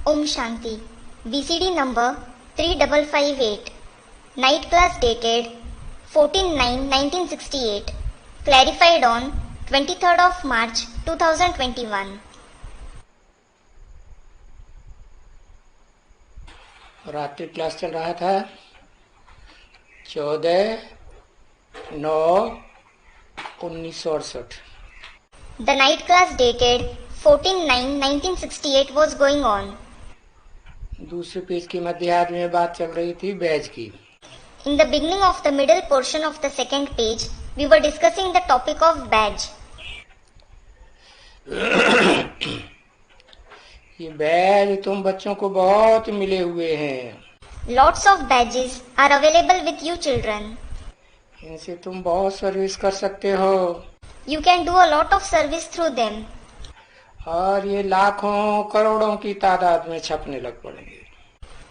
Om Shanti. VCD number 3558. Night class dated 14/9/1968. Clarified on 23rd of March 2021. रात्रि class चल रहा था 14/9/1968. The night class dated 14/9/1968 was going on. दूसरे page की मध्यार्ध में बात चल रही थी बैज की. In the beginning of the middle portion of the second page, we were discussing the topic of badge. ये बैज तुम बच्चों को बहुत मिले हुए हैं. Lots of badges are available with you children. इनसे तुम बहुत सर्विस कर सकते हो. You can do a lot of service through them. और ये लाखों करोड़ों की तादाद में छपने लग पड़ेंगे.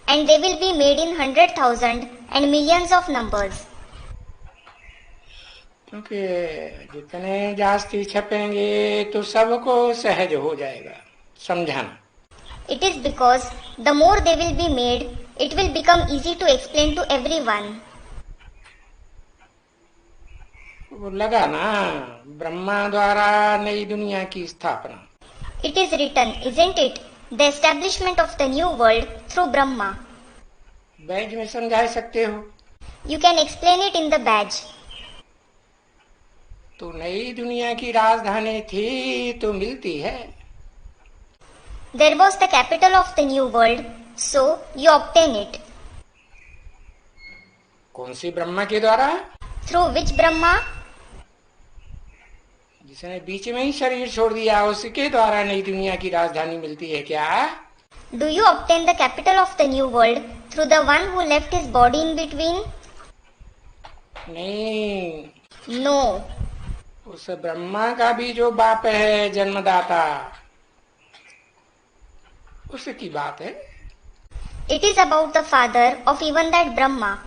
And they will be made in 100,000 and millions of numbers. क्योंकि जितने जास्ती छपेंगे तो सबको सहज हो जाएगा समझाना. It is because the more they will be made, it will become easy to explain to everyone. वो लगा ना ब्रह्मा द्वारा नई दुनिया की स्थापना. It is written, isn't it? The establishment of the new world through Brahma. Baij में समझा सकते हो. You can explain it in the badge. तो नई दुनिया की राजधानी थी तो मिलती है. There was the capital of the new world, so you obtain it. कौन सी ब्रह्मा के द्वारा? Through which Brahma? जिसने बीच में ही शरीर छोड़ दिया उसके द्वारा नई दुनिया की राजधानी मिलती है क्या? Do you obtain the capital of the new world through the one who left his body in between? नहीं. No. उस ब्रह्मा का भी जो बाप है जन्मदाता उसकी बात है. It is about the father of even that Brahma.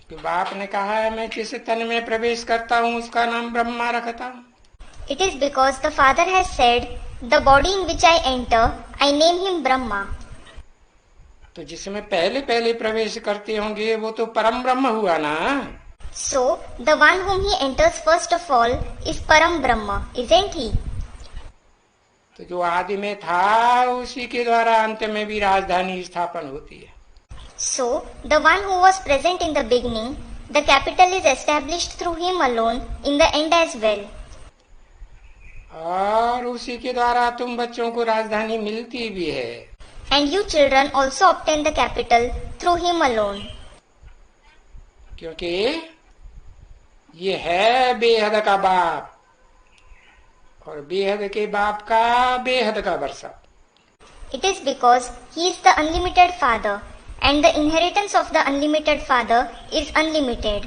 कि बाप ने कहा है मैं जिस तन में प्रवेश करता हूँ उसका नाम ब्रह्मा रखता हूँ. It is because the father has said, the body in which I enter, I name him Brahma. तो जिसमें पहले पहले प्रवेश करते होंगे वो तो परम ब्रह्म हुआ ना. So, the one whom he enters first of all is Param Brahma, isn't he? तो जो आदि में था उसी के द्वारा अंत में भी राजधानी स्थापन होती है. So, the one who was present in the beginning, the capital is established through him alone in the end as well. और उसी के द्वारा तुम बच्चों को राजधानी मिलती भी है. And you children also obtain the capital through him alone. क्योंकि ये है बेहद का बाप और बेहद के बाप का बेहद का वर्षा. It is because he is the unlimited father and the inheritance of the unlimited father is unlimited.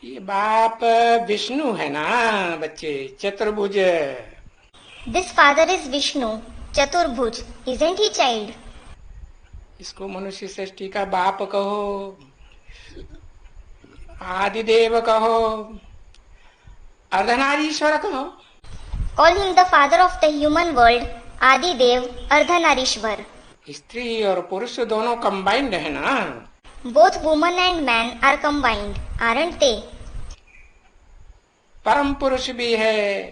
ये बाप विष्णु है ना बच्चे, चतुर्भुज. This father is Vishnu, Chaturbhuj, isn't he child? इसको मनुष्य सृष्टि का बाप कहो, आदिदेव कहो, अर्धनारीश्वर कहो. Call him the father of the human world, Adi Dev, Ardhanarishwar. स्त्री और पुरुष दोनों कंबाइंड है ना. Both woman and man are combined, aren't they? परम पुरुष भी है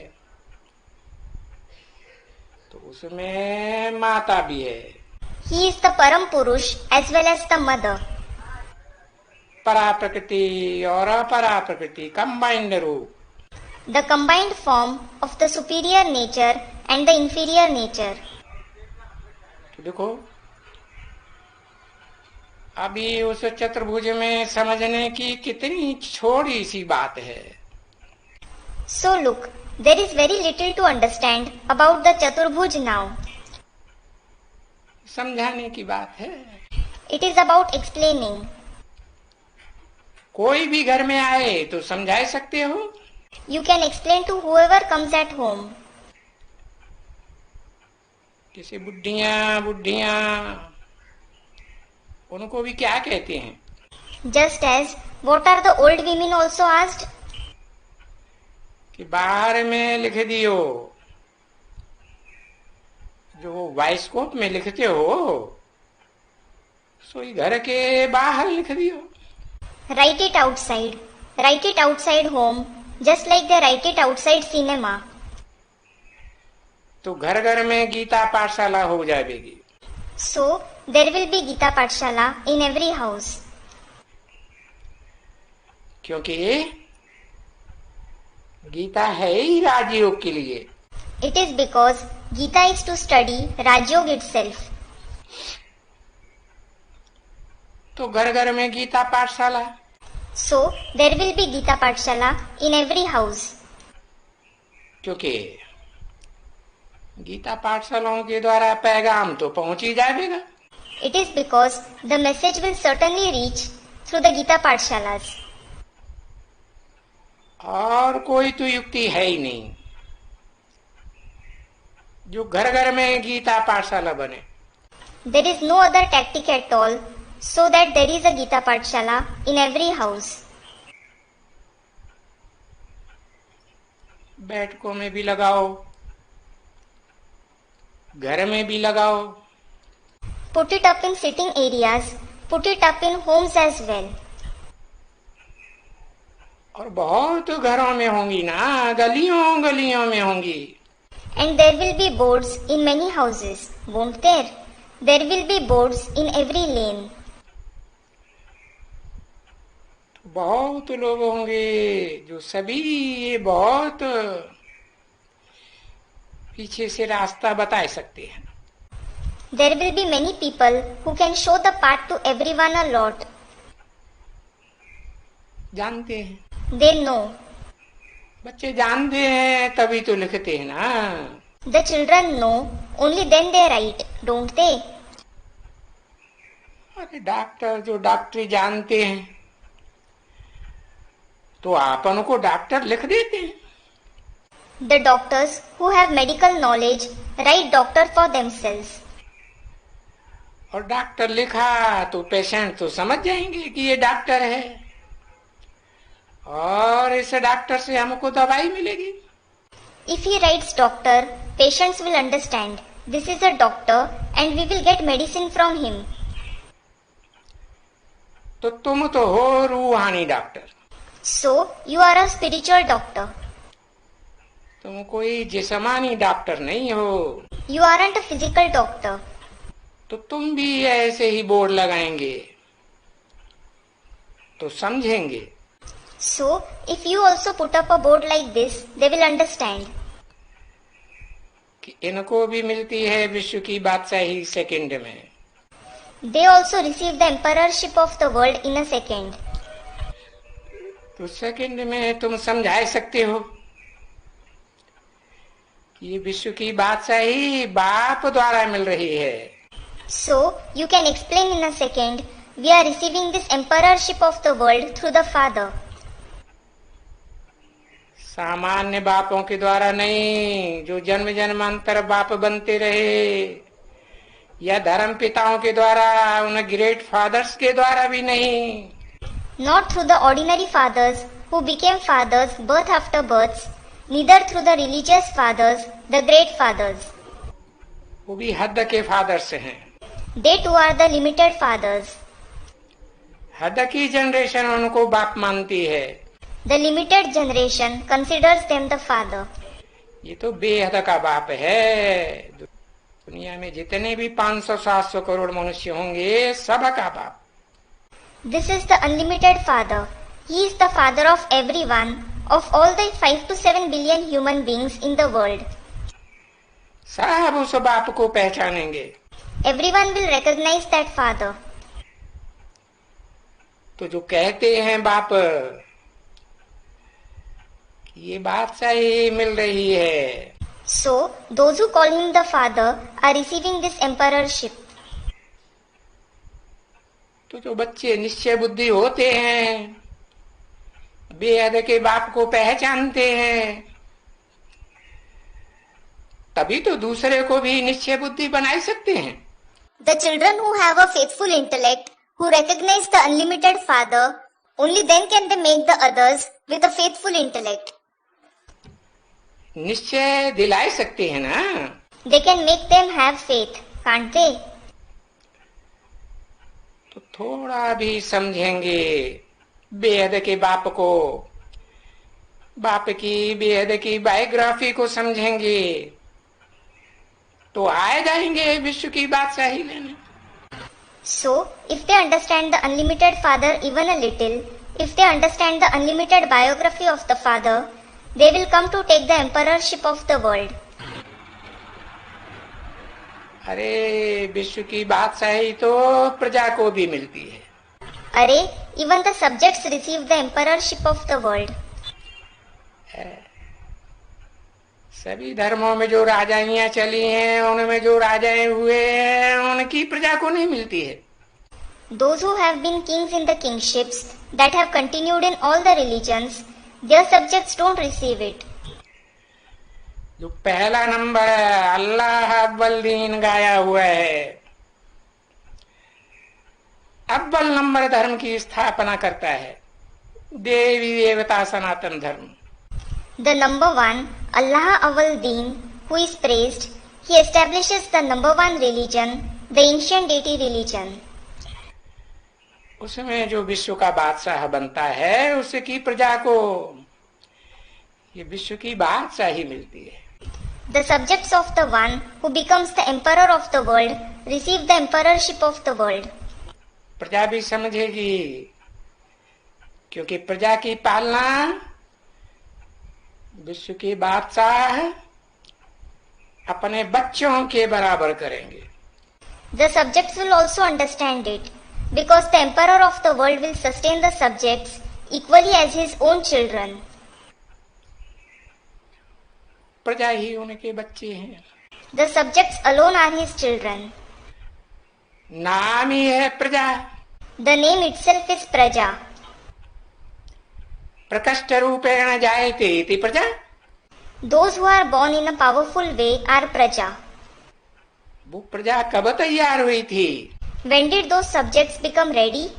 तो उसमें माता भी है. He is the Param Purush as well as the mother. परा प्रकृति और अपरा प्रकृति कंबाइंड रूप. The combined form of the superior nature and the inferior nature. तो देखो अभी उस चतुर्भुज में समझने की कितनी छोटी सी बात है. So look, there is very little to understand about the Chaturbhuj now. समझाने की बात है. It is about explaining. कोई भी घर में आए तो समझा सकते हो. You can explain to whoever comes at home. जैसे बुढ़िया बुढ़िया उनको भी क्या कहते हैं? Just as, what are the old women also asked? कि बाहर में लिख दियो जो बाइस्कोप में लिखते हो सोई घर के बाहर लिख दियो। Write it outside. Write it outside home, just like they write it outside cinema. तो घर घर में गीता पाठशाला हो जाएगी। So, there will be Gita Pathshala in every house. क्योंकि गीता है ही राजयोग के लिए। It is because Gita is to study Rajyog itself. तो घर घर में गीता पाठशाला। So, there will be Gita Pathshala in every house. क्योंकि गीता पाठशालाओं के द्वारा पैगाम तो पहुंच ही जाएगा। It is because the message will certainly reach through the Gita Pathshalas. और कोई तो युक्ति है ही नहीं जो घर घर में गीता पाठशाला बने। There is no other tactic at all so that there is a Gita Pathshala in every house. बैठकों में भी लगाओ, घर में भी लगाओ। Put it up in sitting areas, put it up in homes as well. और बहुत घरों में होंगी ना, गलियों गलियों में होंगी। And there will be boards in many houses, won't there? There will be boards in every lane. बहुत लोग होंगे जो सभी बहुत पीछे से रास्ता बता सकते हैं। There will be many people who can show the path to everyone a lot. जानते हैं, They know. बच्चे जानते हैं तभी तो लिखते हैं ना। The children know, only then they write, don't they? अरे डॉक्टर जो डॉक्टरी जानते हैं तो आपन को डॉक्टर लिख देते हैं। The doctors who have medical knowledge write doctor for themselves. और डॉक्टर लिखा तो पेशेंट तो समझ जाएंगे कि ये डॉक्टर है और इस डॉक्टर से हमको दवाई मिलेगी। If he writes doctor, patients will understand. This is a doctor and we will get medicine from him. तो तुम तो हो रूहानी doctor. So, you are a spiritual doctor. तुम कोई जिस्मानी डॉक्टर नहीं हो। You aren't a physical doctor. तो तुम भी ऐसे ही बोर्ड लगाएंगे तो समझेंगे। So, if you also put up a board like this, they will understand. कि इनको भी मिलती है विश्व की बादशाही सेकंड में। They also receive the emperorship of the world in a second. तो सेकंड में तुम समझा सकते हो ये विश्व की बादशाही बाप द्वारा मिल रही है। So, you can explain in a second, we are receiving this emperorship of the world through the Father. सामान्य बापों के द्वारा नहीं, जो जन्म जन्मांतर बाप बनते रहे, या धर्म पिताओं के द्वारा, उन ग्रेट फादर्स के द्वारा भी नहीं। Not through the ordinary fathers who became fathers birth after births, neither through the religious fathers, the great fathers. वो भी हद के फादर्स हैं। They too are the limited fathers. हद की जनरेशन उनको बाप मानती है। The limited generation considers them the father. ये तो बेहद का बाप है। दुनिया में जितने भी 500-700 करोड़ मनुष्य होंगे सबका बाप। This is the unlimited father. He is the father of everyone, of all the 5 to 7 billion human beings in the world. सब उस बाप को पहचानेंगे। Everyone will recognize that father. तो जो कहते हैं बाप कि ये बादशाही मिल रही है, So, those who call him the father are receiving this emperorship. तो जो बच्चे निश्चय बुद्धि होते हैं, बेहद के बाप को पहचानते हैं, तभी तो दूसरे को भी निश्चय बुद्धि बना सकते हैं। The children who have a faithful intellect, who recognize the unlimited father, only then can they make the others with a faithful intellect. निश्चय दिला सकते हैं ना। They can make them have faith, can't they? तो थोड़ा भी समझेंगे बेहद के बाप को, बाप की बेहद की बायोग्राफी को समझेंगे तो आए जाएंगे विश्व की बादशाही लेने। So, if they understand the unlimited Father even a little, if they understand the unlimited biography of the Father, they will come to take the emperorship of the world. अरे विश्व की बादशाही तो प्रजा को भी मिलती है। अरे, even the subjects receive the emperorship of the world. सभी धर्मों में जो राजाइयां चली हैं, उनमें जो राजाएं हुए हैं, उनकी प्रजा को नहीं मिलती है। Those who have been kings in the kingships that have continued in all the religions, their subjects don't receive it. जो पहला नंबर है अल्लाह अव्वल दीन गाया हुआ है, अव्वल नंबर धर्म की स्थापना करता है, देवी देवता सनातन धर्म। The number one, Allah Awal Deen, who is praised, he establishes the number one religion, the ancient deity religion. उसमें जो विश्व का बादशाह बनता है, उसकी प्रजा को ये विश्व की बादशाही मिलती है। The subjects of the one who becomes the emperor of the world receive the emperorship of the world. प्रजा भी समझेगी, क्योंकि प्रजा की पालना विश्व के बादशाह अपने बच्चों के बराबर करेंगे। The subjects will also understand it, because the emperor of the world will sustain the subjects equally as his own children. प्रजा ही उनके बच्चे हैं। The subjects alone are his children. नाम ही है प्रजा। The name itself is Praja. प्रकष्ट रूपेण जायते इति प्रजा। Those who are born in a powerful way are Praja. वो प्रजा कब तैयार हुई थी? When did those subjects become ready?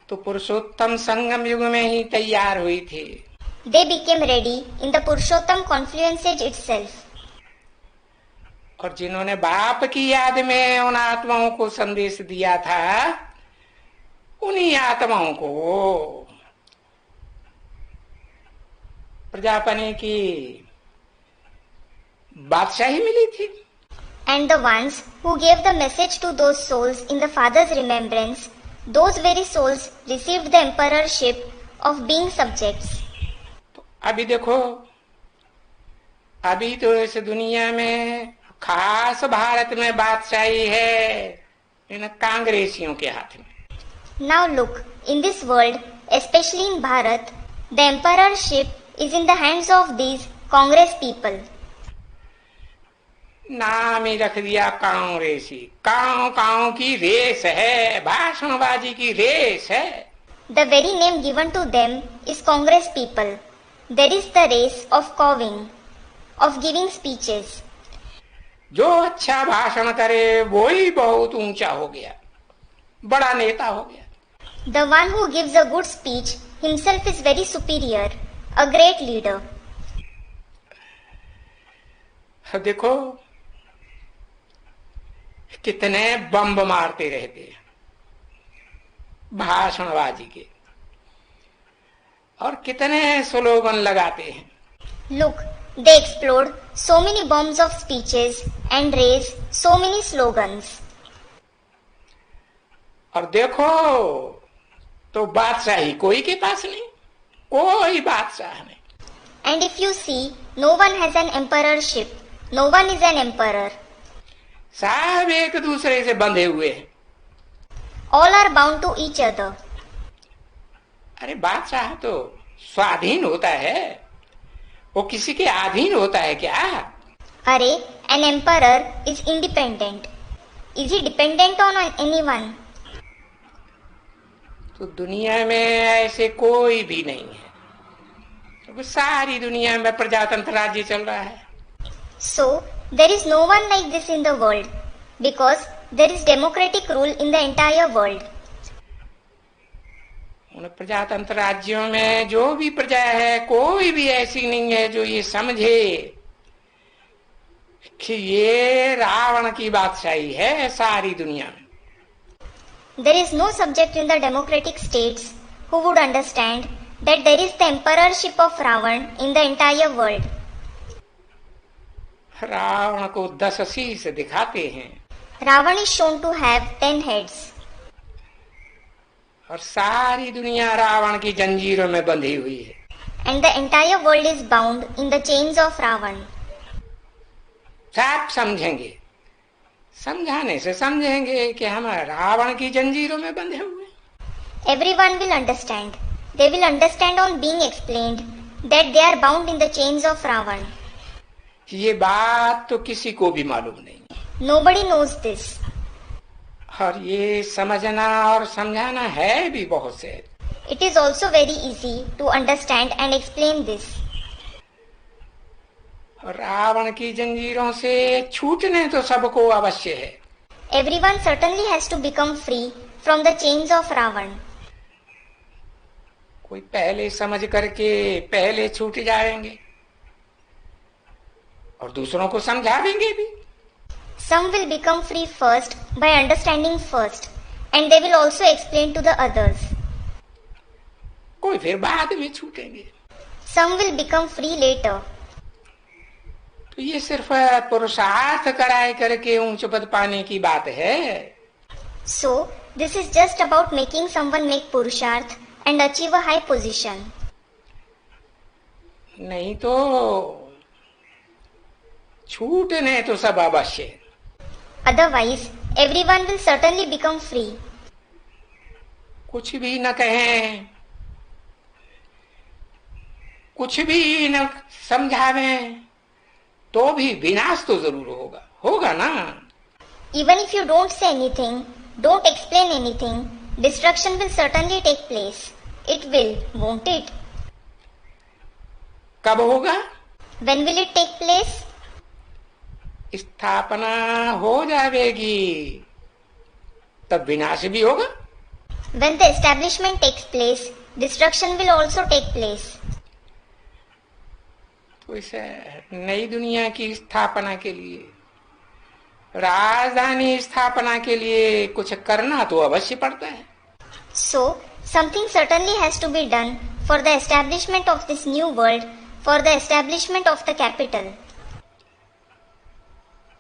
तो पुरुषोत्तम संगम युग में ही तैयार हुई थी। They became ready in the Purushottam confluence age itself. और जिन्होंने बाप की याद में उन आत्माओं को संदेश दिया था, उन्हीं आत्माओं को प्रजापति की बादशाही मिली थी। And the ones who gave the message to those souls in the Father's remembrance, those very souls received the emperorship of being subjects. तो अभी देखो, अभी तो इस दुनिया में खास भारत में बादशाही है इन कांग्रेसियों के हाथ में। Now look, in this world, especially in Bharat, the emperorship is in the hands of these Congress people. नाम ही रख दिया कांग्रेसी। कांव कांव की रेस है, भाषणबाजी की रेस है। The very name given to them is Congress people. There is the race of cawing, of giving speeches. जो अच्छा भाषण करे वो ही बहुत ऊंचा हो गया, बड़ा नेता हो गया। The one who gives a good speech himself is very superior, a great leader. देखो कितने बम्ब मारते रहते हैं भाषणबाजी के, और कितने स्लोगन लगाते हैं। Look, they explode so many bombs of speeches and raise so many slogans. और देखो तो बादशाही कोई के पास नहीं, कोई बादशाह नहीं। And if you see, no one has an emperorship. No one is an emperor. सब एक दूसरे से बंधे हुए हैं। All are bound to each other. अरे बादशाह तो स्वाधीन होता है, वो किसी के अधीन होता है क्या? अरे, an emperor is independent. Is he dependent on anyone? तो दुनिया में ऐसे कोई भी नहीं है, तो सारी दुनिया में प्रजातंत्र राज्य चल रहा है। So, there is no one like this in the world, because there is democratic rule in the entire world. उन प्रजातंत्र राज्यों में जो भी प्रजा है, कोई भी ऐसी नहीं है जो ये समझे कि ये रावण की बादशाही है सारी दुनिया में। There is no subject in the democratic states who would understand that there is the emperorship of Ravan in the entire world. Ravan को 10 शीश दिखाते हैं Ravan is shown to have 10 heads. और सारी दुनिया रावण की जंजीरों में बंधी हुई है। And the entire world is bound in the chains of Ravan. सब समझेंगे, समझाने से समझेंगे कि हम रावण की जंजीरों में बंधे हुए हैं। Everyone will understand. They will understand on being explained that they are bound in the chains of Ravan. ये बात तो किसी को भी मालूम नहीं, Nobody knows this. और ये समझना और समझाना है भी बहुत से। It is also very easy to understand and explain this. और रावण की जंजीरों से छूटने तो सबको अवश्य है। Everyone certainly has to become free from the chains of Ravan. कोई पहले समझ करके पहले छूट जाएंगे और दूसरों को समझा देंगे भी। Some will become free first by understanding first, and they will also explain to the others. कोई फिर बाद में छूटेंगे। Some will become free later. तो ये सिर्फ पुरुषार्थ कराए करके ऊंच पद पाने की बात है। So, this is just about making someone make purusharth and achieve a high position. नहीं तो छूटने तो सब अवश्य है। Otherwise, everyone will certainly become free. कुछ भी न कहें, कुछ भी न समझावें, तो भी विनाश तो जरूर होगा, होगा ना। Even if you don't say anything, don't explain anything, destruction will certainly take place. It will, won't it? कब होगा? When will it take place? स्थापना हो जाएगी तब विनाश भी होगा। When the establishment takes place, destruction will also take place. तो इसे नई दुनिया की स्थापना के लिए, राजधानी स्थापना के लिए कुछ करना तो अवश्य पड़ता है। So, something certainly has to be done for the establishment of this new world, for the establishment of the capital.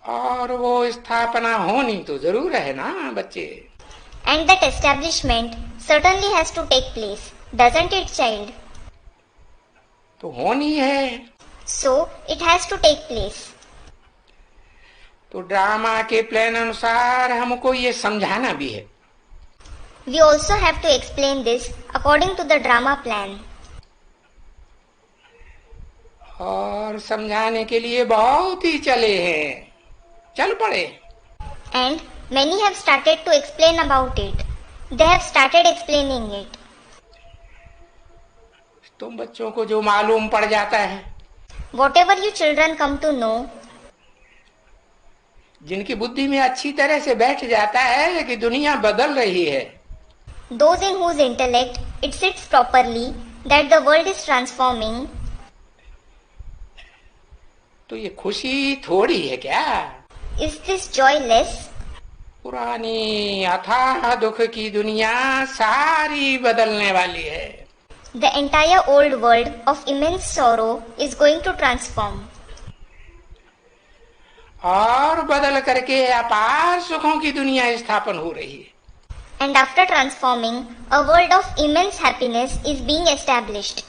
और वो स्थापना होनी तो जरूर है ना बच्चे। And that establishment certainly has to take place, doesn't it, child? तो होनी है। So, it has to take place. तो ड्रामा के प्लान अनुसार हमको ये समझाना भी है। We also have to explain this according to the drama plan. और समझाने के लिए बहुत ही चले हैं, चल पड़े। And many have started to explain about it. They have started explaining it. तुम बच्चों को जो मालूम पड़ जाता है, Whatever you children come to know, जिनकी बुद्धि में अच्छी तरह से बैठ जाता है कि दुनिया बदल रही है, those in whose intellect it sits properly that the world is transforming, तो ये खुशी थोड़ी है क्या? is this joy less? पुरानी अथाह दुख की दुनिया सारी बदलने वाली है। The entire old world of immense sorrow is going to transform. और बदल करके अपार सुखों की दुनिया स्थापन हो रही है। And after transforming, a world of immense happiness is being established.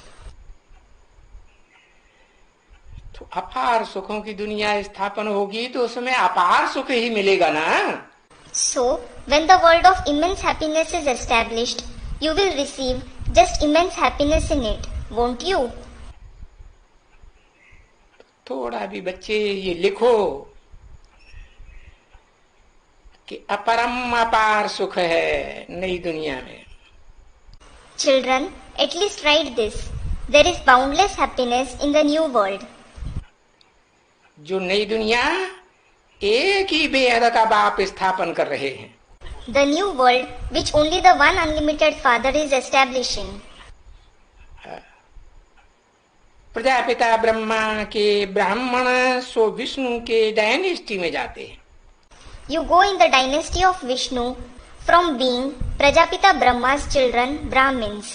तो अपार सुखों की दुनिया स्थापन होगी तो उसमें अपार सुख ही मिलेगा ना। So, when the world of immense happiness is established, you will receive just immense happiness in it, won't you? थोड़ा भी बच्चे ये लिखो कि अपरम अपार सुख है नई दुनिया में। Children, at least write this. There is boundless happiness in the new world. जो नई दुनिया एक ही बेहद का बाप स्थापन कर रहे हैं। The new world which only the one unlimited Father is establishing. Prajapita Brahma के ब्राह्मण सो विष्णु के डायनेस्टी में जाते हैं। You go in the dynasty of Vishnu from being Prajapita Brahma's children, Brahmins.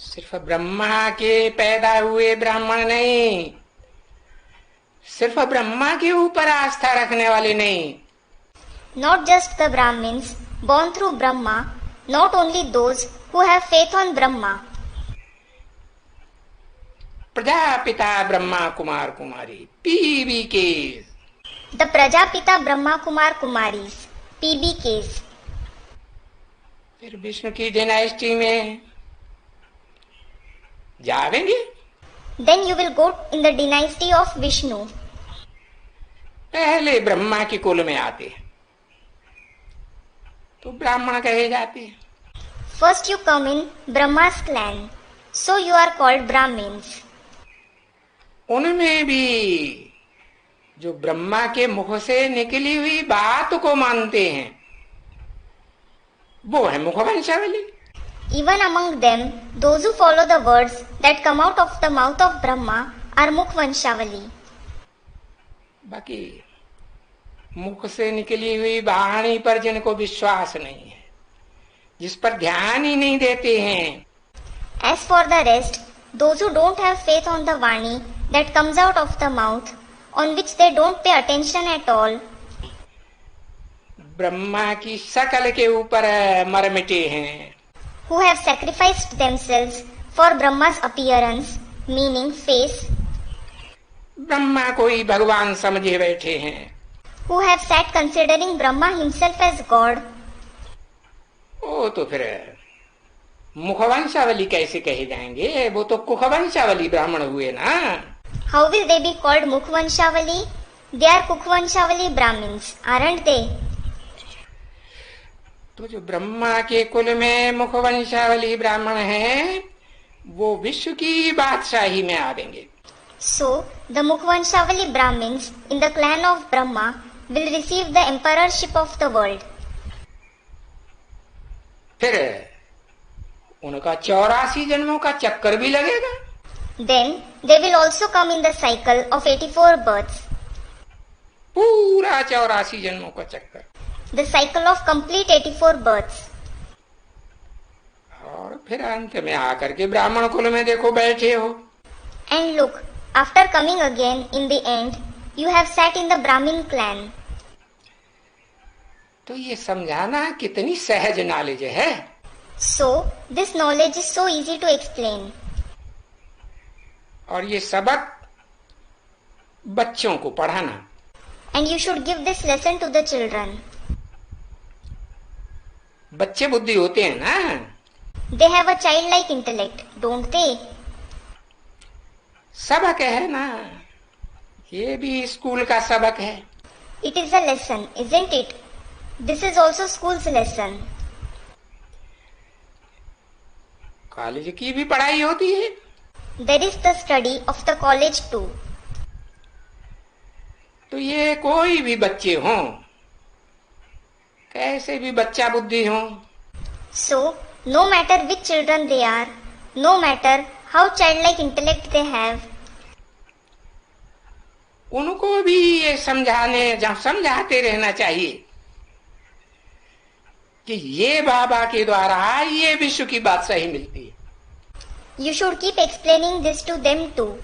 सिर्फ ब्रह्मा के पैदा हुए ब्राह्मण नहीं, सिर्फ ब्रह्मा के ऊपर आस्था रखने वाले नहीं, Not just the Brahmins born through Brahma, not only those who have faith on Brahma. Prajapita Brahma Kumar Kumari PBK, The Prajapita Brahma Kumar Kumaris, PBKs. फिर विष्णु की डायनेस्टी में जावेंगे। Then you will go in the dynasty of Vishnu. पहले ब्रह्मा के कुल में आते हैं तो ब्राह्मण कहे जाते हैं। First you come in Brahma's clan, so you are called Brahmins. उनमें भी जो ब्रह्मा के मुख से निकली हुई बात को मानते हैं वो है मुखवंशावली। Even among them, those who follow the words that come out of the mouth of Brahma are Mukhvanshavali. बाकी मुख से निकली हुई वाणी पर जिनको विश्वास नहीं है, जिस पर ध्यान ही नहीं देते हैं, As for the rest, those who don't have faith on the Vani that comes out of the mouth, on which they don't pay attention at all, Brahma की शकल के ऊपर मर मिटे हैं, who have sacrificed themselves for Brahma's appearance, meaning face, Brahma को ही भगवान समझे बैठे हैं, who have sat considering Brahma himself as God, वो तो फिर मुखवंशावली कैसे कहे जाएंगे? वो तो कुखवंशावली ब्राह्मण हुए ना। how will they be called Mukhvanshavali? They are Kukhvanshavali Brahmins, aren't they? तो जो ब्रह्मा के कुल में मुखवंशावली ब्राह्मण हैं वो विश्व की बादशाही में आवेंगे। So, the Mukhvanshavali Brahmins in the clan of Brahma will receive the emperorship of the world. फिर उनका 84 जन्मों का चक्कर भी लगेगा। Then, they will also come in the cycle of 84 births, पूरा 84 जन्मों का चक्कर। the cycle of complete 84 births. और फिर अंत में आकर के ब्राह्मण कुल में देखो बैठे हो। And look, after coming again in the end, you have sat in the Brahmin clan. तो ये समझाना कितनी सहज नॉलेज है। So, this knowledge is so easy to explain. और ये सबक बच्चों को पढ़ाना। And you should give this lesson to the children. बच्चे बुद्धि होते हैं ना, They have a childlike intellect, don't they? सबक है ना, ये भी स्कूल का सबक है। It is a lesson, isn't it? This is also school's lesson. College की भी पढ़ाई होती है। There is the study of the college too. तो ये कोई भी बच्चे हों, कैसे भी बच्चा बुद्धि हों, So, no matter which children they are, no matter how childlike intellect they have, उनको भी ये समझाते रहना चाहिए कि ये बाबा के द्वारा ये विश्व की बादशाही मिलती है। you should keep explaining this to them too,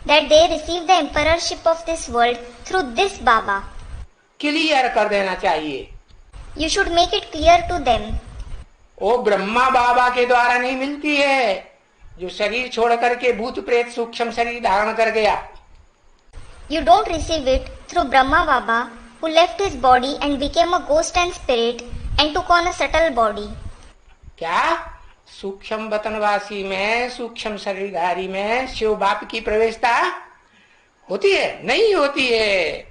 that they receive the emperorship of this world through this Baba. Clear कर देना चाहिए। You should make it clear to them. वो ब्रह्मा बाबा के द्वारा नहीं मिलती है जो शरीर छोड़ करके भूत प्रेत सूक्ष्म शरीर धारण कर गया। You don't receive it through Brahma Baba, who left his body and became a ghost and spirit and took on a subtle body. क्या सूक्ष्म वतनवासी में, सूक्ष्म शरीरधारी में शिव बाप की प्रवेशता होती है? नहीं होती है।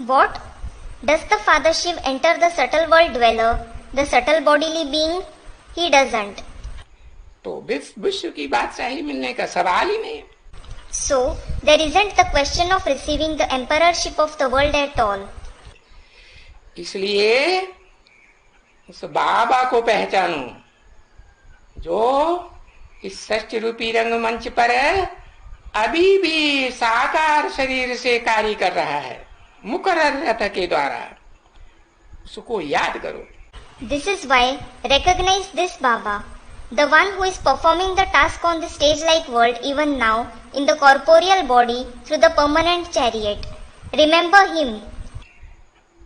What? Does the Father Shiv enter the subtle world dweller, the subtle bodily being? He doesn't. तो विश्व की बादशाही मिलने का सवाल ही नहीं। So, there isn't the question of receiving the emperorship of the world at all. इसलिए उस बाबा को पहचानो जो इस सृष्टि रूपी रंगमंच पर अभी भी साकार शरीर से कार्य कर रहा है, मुकर्रर रथ के द्वारा, उसको याद करो। This is why recognize this Baba, the one who is performing the task on the stage-like world even now in the corporeal body through the permanent chariot. Remember him.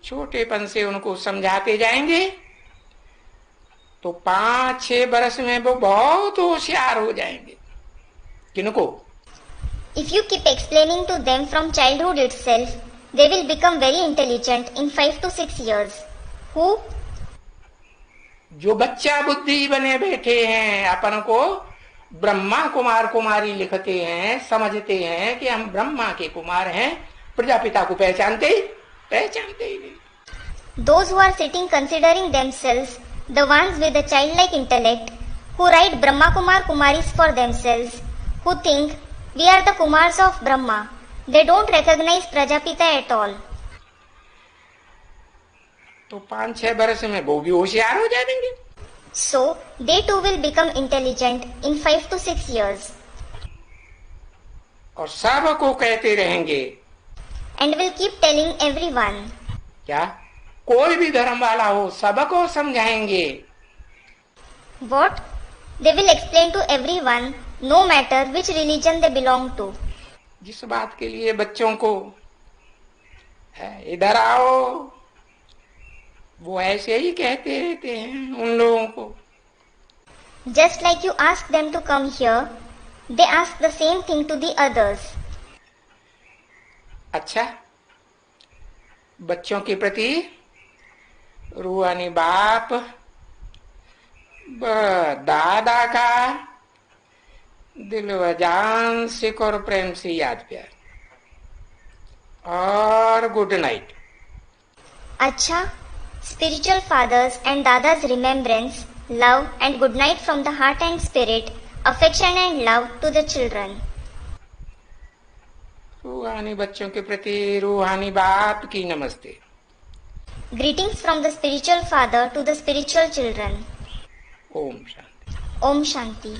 छोटेपन से उनको समझाते जाएंगे तो 5-6 बरस में वो बहुत होशियार हो जाएंगे। किनको? If you keep explaining to them from childhood itself, they will become very intelligent in 5 to 6 years. Who? जो बच्चा बुद्धि बने बैठे हैं, अपन को ब्रह्मा कुमार कुमारी लिखते हैं, समझते हैं कि हम ब्रह्मा के कुमार हैं, प्रजापिता को पहचानते ही नहीं। Those who are sitting considering themselves the ones with a childlike intellect, who write Brahma Kumar Kumaris for themselves, who think we are the Kumars of Brahma, they don't recognize Prajapita at all. तो 5-6 बरस में वो भी होशियार हो जाएंगे। So they too will become intelligent in 5 to 6 years. और सबको कहते रहेंगे। And will keep telling everyone. क्या? कोई भी धर्म वाला हो, सबको समझाएंगे। What? They will explain to everyone, no matter which religion they belong to. जिस बात के लिए बच्चों को इधर आओ, वो ऐसे ही कहते रहते हैं उन लोगों को। Just like you ask them to come here, they ask the same thing to the others. अच्छा, बच्चों के प्रति रूहानी बाप दादा का दिल व जान सिख और प्रेम से याद प्यार और गुड नाइट। अच्छा, spiritual fathers and dadas remembrance, love and good night from the heart and spirit, affection and love to the children. रूहानी बच्चों के प्रति रूहानी बाप की नमस्ते। Greetings from the spiritual father to the spiritual children. Om Shanti. Om Shanti.